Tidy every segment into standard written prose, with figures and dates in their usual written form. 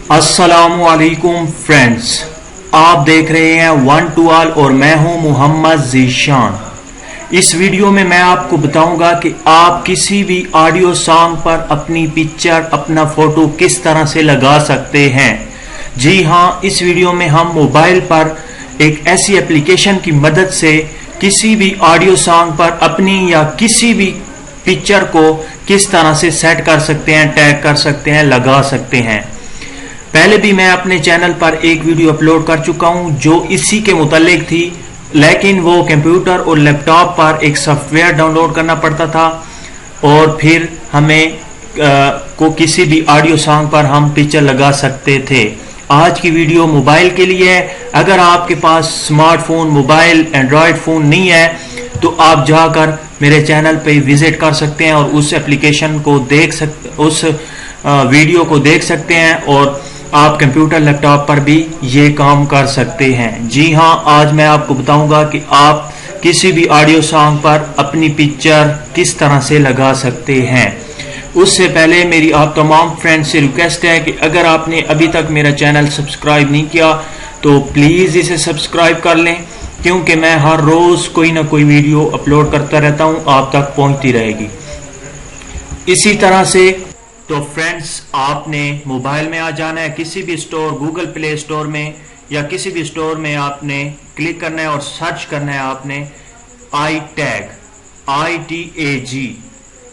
अस्सलामुअलैकुम फ्रेंड्स, आप देख रहे हैं वन टू ऑल और मैं हूं मोहम्मद जीशान। इस वीडियो में मैं आपको बताऊंगा कि आप किसी भी ऑडियो सॉन्ग पर अपनी पिक्चर, अपना फोटो किस तरह से लगा सकते हैं। जी हाँ, इस वीडियो में हम मोबाइल पर एक ऐसी एप्लीकेशन की मदद से किसी भी ऑडियो सॉन्ग पर अपनी या किसी भी पिक्चर को किस तरह से सेट कर सकते हैं, टैग कर सकते हैं, लगा सकते हैं। पहले भी मैं अपने चैनल पर एक वीडियो अपलोड कर चुका हूं जो इसी के मुतालिक थी, लेकिन वो कंप्यूटर और लैपटॉप पर एक सॉफ्टवेयर डाउनलोड करना पड़ता था और फिर हमें को किसी भी ऑडियो सॉन्ग पर हम पिक्चर लगा सकते थे। आज की वीडियो मोबाइल के लिए है। अगर आपके पास स्मार्टफोन, मोबाइल, एंड्रॉयड फोन नहीं है तो आप जाकर मेरे चैनल पे विजिट कर सकते हैं और उस एप्लीकेशन को उस वीडियो को देख सकते हैं और आप कंप्यूटर, लैपटॉप पर भी ये काम कर सकते हैं। जी हाँ, आज मैं आपको बताऊंगा कि आप किसी भी ऑडियो सॉन्ग पर अपनी पिक्चर किस तरह से लगा सकते हैं। उससे पहले मेरी आप तमाम फ्रेंड्स से रिक्वेस्ट है कि अगर आपने अभी तक मेरा चैनल सब्सक्राइब नहीं किया तो प्लीज़ इसे सब्सक्राइब कर लें, क्योंकि मैं हर रोज़ कोई ना कोई वीडियो अपलोड करता रहता हूँ, आप तक पहुँचती रहेगी। इसी तरह से तो फ्रेंड्स, आपने मोबाइल में आ जाना है, किसी भी स्टोर, गूगल प्ले स्टोर में या किसी भी स्टोर में आपने क्लिक करना है और सर्च करना है आपने iTag,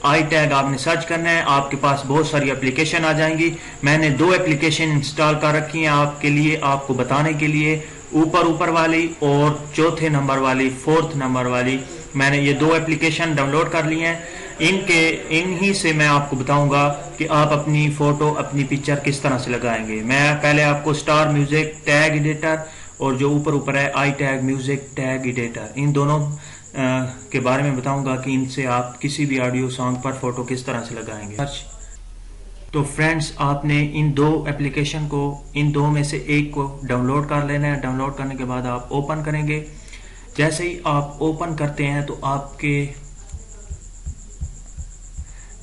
iTag आपने सर्च करना है। आपके पास बहुत सारी एप्लीकेशन आ जाएंगी। मैंने 2 एप्लीकेशन इंस्टॉल कर रखी हैं आपके लिए, आपको बताने के लिए। ऊपर वाली और चौथे नंबर वाली, 4th नंबर वाली, मैंने ये 2 एप्लीकेशन डाउनलोड कर ली हैं। इन्हीं से मैं आपको बताऊंगा कि आप अपनी फोटो, अपनी पिक्चर किस तरह से लगाएंगे। मैं पहले आपको स्टार म्यूजिक टैग एडिटर और जो ऊपर है iTag म्यूजिक टैग एडिटर, इन दोनों के बारे में बताऊंगा कि इनसे आप किसी भी ऑडियो सॉन्ग पर फोटो किस तरह से लगाएंगे। तो फ्रेंड्स, आपने इन 2 एप्लीकेशन को, इन 2 में से एक को डाउनलोड कर लेना है। डाउनलोड करने के बाद आप ओपन करेंगे। जैसे ही आप ओपन करते हैं तो आपके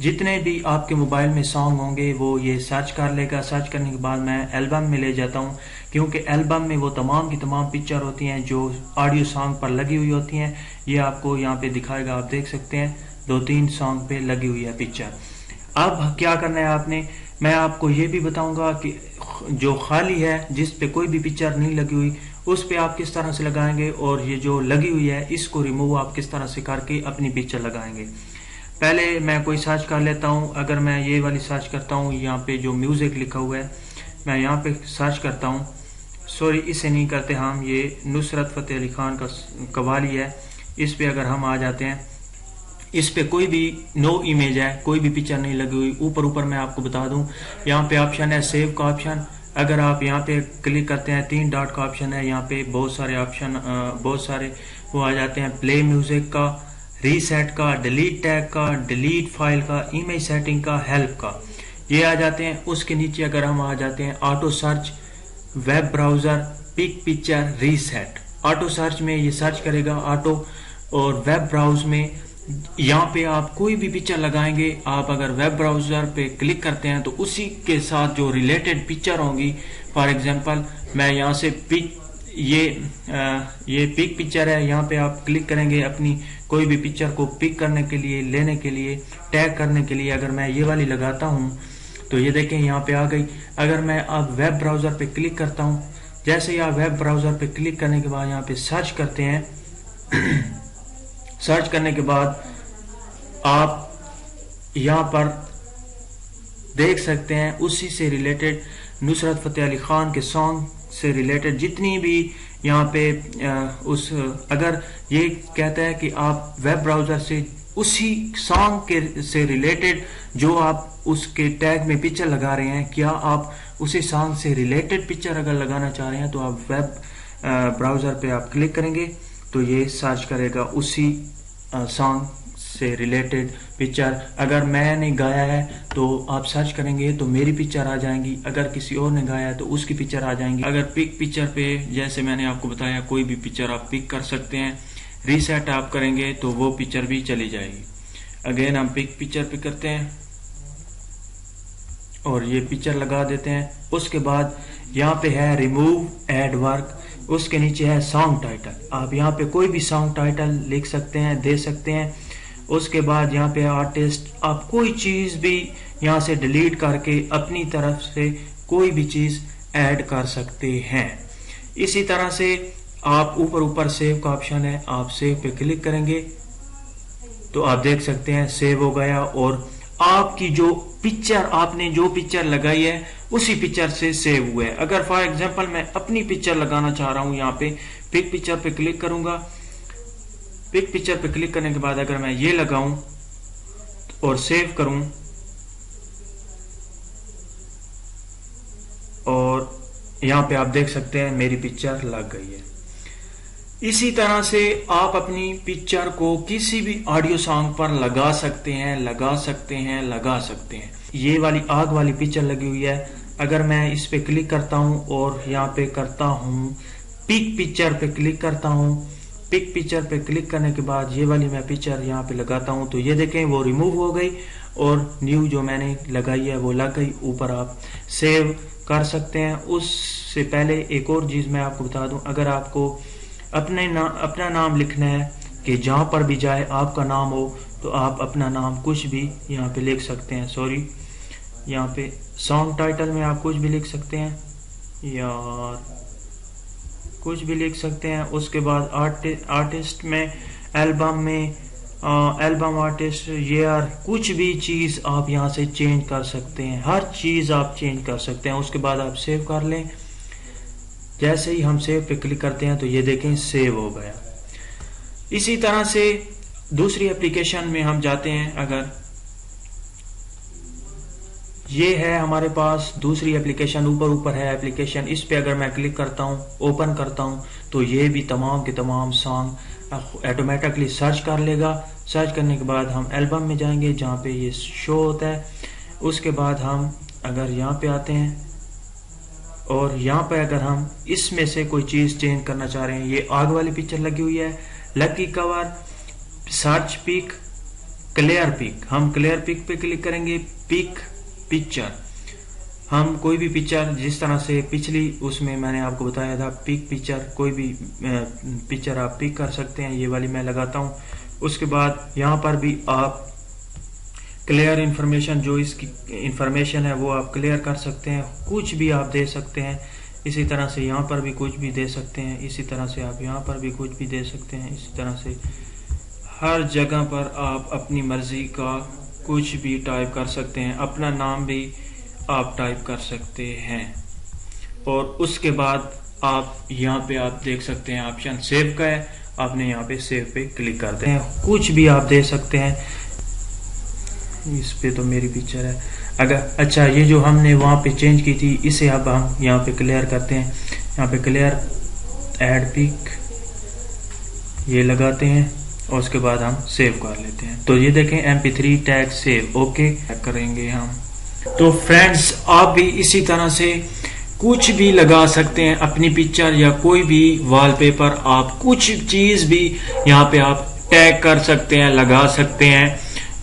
जितने भी आपके मोबाइल में सॉन्ग होंगे वो ये सर्च कर लेगा। सर्च करने के बाद मैं एल्बम में ले जाता हूँ, क्योंकि एल्बम में वो तमाम की तमाम पिक्चर होती हैं जो ऑडियो सॉन्ग पर लगी हुई होती हैं। ये आपको यहाँ पे दिखाएगा, आप देख सकते हैं 2-3 सॉन्ग पे लगी हुई है पिक्चर। अब क्या करना है आपने, मैं आपको ये भी बताऊंगा कि जो खाली है, जिस पे कोई भी पिक्चर नहीं लगी हुई, उस पे आप किस तरह से लगाएंगे, और ये जो लगी हुई है इसको रिमूव आप किस तरह से करके अपनी पिक्चर लगाएंगे। पहले मैं कोई सर्च कर लेता हूँ। अगर मैं ये वाली सर्च करता हूँ, यहाँ पे जो म्यूजिक लिखा हुआ है, मैं यहाँ पे सर्च करता हूँ। सॉरी, इसे नहीं करते हम, ये नुसरत फतेह अली खान का कवाली है। इस पे अगर हम आ जाते हैं, इस पे कोई भी नो इमेज है, कोई भी पिक्चर नहीं लगी हुई। ऊपर मैं आपको बता दूं, यहाँ पे ऑप्शन है सेव का ऑप्शन। अगर आप यहाँ पे क्लिक करते हैं, 3 डॉट का ऑप्शन है, यहाँ पे बहुत सारे ऑप्शन, बहुत सारे वो आ जाते हैं। प्ले म्यूजिक का, रीसेट का, डिलीट टैग का, डिलीट फाइल का, इमेज सेटिंग का, हेल्प का, ये आ जाते हैं। उसके नीचे अगर हम आ जाते हैं auto search, web browser, pick picture, reset. Auto search में ये सर्च करेगा ऑटो, और वेब ब्राउज में यहाँ पे आप कोई भी पिक्चर लगाएंगे, आप अगर वेब ब्राउजर पे क्लिक करते हैं तो उसी के साथ जो रिलेटेड पिक्चर होंगी, फॉर एग्जांपल मैं यहाँ से ये पिक पिक्चर है, यहाँ पे आप क्लिक करेंगे अपनी कोई भी पिक्चर को पिक करने के लिए, लेने के लिए, टैग करने के लिए। अगर मैं ये वाली लगाता हूँ तो ये देखें यहाँ पे आ गई। अगर मैं अब वेब ब्राउजर पे क्लिक करता हूँ, जैसे ही आप वेब ब्राउजर पे क्लिक करने के बाद यहाँ पे सर्च करते हैं सर्च करने के बाद आप यहाँ पर देख सकते हैं उसी से रिलेटेड, नुसरत फतेह अली खान के सॉन्ग से रिलेटेड जितनी भी यहाँ पे अगर ये कहता है कि आप वेब ब्राउजर से उसी सॉन्ग के से रिलेटेड जो आप उसके टैग में पिक्चर लगा रहे हैं, क्या आप उसी सॉन्ग से रिलेटेड पिक्चर अगर लगाना चाह रहे हैं तो आप वेब ब्राउजर पे आप क्लिक करेंगे तो ये सर्च करेगा उसी सॉन्ग से रिलेटेड पिक्चर। अगर मैंने गाया है तो आप सर्च करेंगे तो मेरी पिक्चर आ जाएंगी, अगर किसी और ने गाया है तो उसकी पिक्चर आ जाएंगी। अगर पिक पिक्चर पे, जैसे मैंने आपको बताया, कोई भी पिक्चर आप पिक कर सकते हैं, रीसेट आप करेंगे तो वो पिक्चर भी चली जाएगी। अगेन हम पिक पिक्चर पे करते हैं। और ये पिक्चर लगा देते हैं। उसके बाद यहाँ पे है रिमूव एड वर्क, उसके नीचे है सॉन्ग टाइटल। आप यहाँ पे कोई भी सॉन्ग टाइटल लिख सकते हैं, दे सकते हैं। उसके बाद यहाँ पे आर्टिस्ट, आप कोई चीज भी यहाँ से डिलीट करके अपनी तरफ से कोई भी चीज ऐड कर सकते हैं। इसी तरह से आप ऊपर सेव का ऑप्शन है, आप सेव पे क्लिक करेंगे तो आप देख सकते हैं सेव हो गया और आपकी जो पिक्चर, आपने जो पिक्चर लगाई है उसी पिक्चर से सेव हुआ है। अगर फॉर एग्जांपल मैं अपनी पिक्चर लगाना चाह रहा हूं, यहाँ पे पिक पिक्चर पे क्लिक करूंगा। पिक पिक्चर पे क्लिक करने के बाद अगर मैं ये लगाऊं और सेव करूं और यहाँ पे आप देख सकते हैं मेरी पिक्चर लग गई है। इसी तरह से आप अपनी पिक्चर को किसी भी ऑडियो सॉन्ग पर लगा सकते हैं, लगा सकते हैं, लगा सकते हैं। ये वाली आग वाली पिक्चर लगी हुई है। अगर मैं इस पे क्लिक करता हूं और यहाँ पे करता हूं पिक पिक्चर पे क्लिक करता हूं, पिक पिक्चर पे क्लिक करने के बाद ये वाली मैं पिक्चर यहाँ पे लगाता हूं तो ये देखें वो रिमूव हो गई और न्यू जो मैंने लगाई है वो लग गई। ऊपर आप सेव कर सकते हैं। उससे पहले एक और चीज मैं आपको बता दूं, अगर आपको अपना नाम लिखना है कि जहां पर भी जाए आपका नाम हो तो आप अपना नाम कुछ भी यहाँ पे लिख सकते हैं। सॉरी, यहाँ पे सॉन्ग टाइटल में आप कुछ भी लिख सकते हैं यार, कुछ भी लिख सकते हैं। उसके बाद आर्टिस्ट में, एल्बम में, एल्बम आर्टिस्ट, यार कुछ भी चीज आप यहाँ से चेंज कर सकते हैं, हर चीज आप चेंज कर सकते हैं। उसके बाद आप सेव कर लें। जैसे ही हम सेव पे क्लिक करते हैं तो ये देखें सेव हो गया। इसी तरह से दूसरी एप्लीकेशन में हम जाते हैं। अगर ये है हमारे पास दूसरी एप्लीकेशन, ऊपर है एप्लीकेशन, इस पे अगर मैं क्लिक करता हूँ, ओपन करता हूँ तो ये भी तमाम के तमाम सॉन्ग ऑटोमेटिकली सर्च कर लेगा। सर्च करने के बाद हम एल्बम में जाएंगे जहाँ पे ये शो होता है। उसके बाद हम अगर यहाँ पे आते हैं और यहाँ पे अगर हम इसमें से कोई चीज चेंज करना चाह रहे हैं, ये आग वाली पिक्चर लगी हुई है, lucky cover, search pic, clear pic, हम क्लियर पिक पे क्लिक करेंगे। पिक पिक्चर, हम कोई भी पिक्चर, जिस तरह से पिछली उसमें मैंने आपको बताया था पिक पिक्चर, कोई भी पिक्चर आप पिक कर सकते हैं। ये वाली मैं लगाता हूँ। उसके बाद यहाँ पर भी आप क्लियर इंफॉर्मेशन, जो इसकी इंफॉर्मेशन है वो आप क्लियर कर सकते हैं, कुछ भी आप दे सकते हैं। इसी तरह से यहाँ पर भी कुछ भी दे सकते हैं। इसी तरह से आप यहाँ पर भी कुछ भी दे सकते हैं। इसी तरह से हर जगह पर आप अपनी मर्जी का कुछ भी टाइप कर सकते हैं, अपना नाम भी आप टाइप कर सकते हैं। और उसके बाद आप यहाँ पे आप देख सकते हैं ऑप्शन सेव का है, आपने यहाँ पे सेव पे क्लिक कर दें, कुछ भी आप दे सकते हैं। इस पे तो मेरी पिक्चर है। अगर अच्छा, ये जो हमने वहां पे चेंज की थी इसे अब हम यहाँ पे क्लियर करते हैं। यहाँ पे क्लियर एड पिक ये लगाते हैं और उसके बाद हम सेव कर लेते हैं। तो ये देखें MP3 टैग सेव, ओके करेंगे हम। तो फ्रेंड्स, आप भी इसी तरह से कुछ भी लगा सकते हैं, अपनी पिक्चर या कोई भी वॉलपेपर, आप कुछ चीज भी यहाँ पे आप टैग कर सकते हैं, लगा सकते हैं।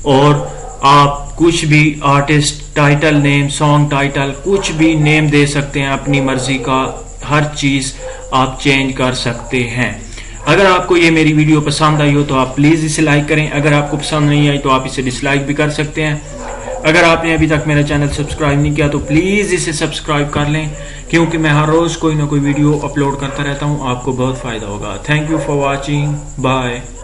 और आप कुछ भी artist title name, song title, कुछ भी नेम दे सकते हैं, अपनी मर्जी का हर चीज आप चेंज कर सकते हैं। अगर आपको ये मेरी वीडियो पसंद आई हो तो आप प्लीज इसे लाइक करें। अगर आपको पसंद नहीं आई तो आप इसे डिसलाइक भी कर सकते हैं। अगर आपने अभी तक मेरा चैनल सब्सक्राइब नहीं किया तो प्लीज इसे सब्सक्राइब कर लें, क्योंकि मैं हर रोज कोई ना कोई वीडियो अपलोड करता रहता हूँ, आपको बहुत फायदा होगा। Thank you for watching, bye.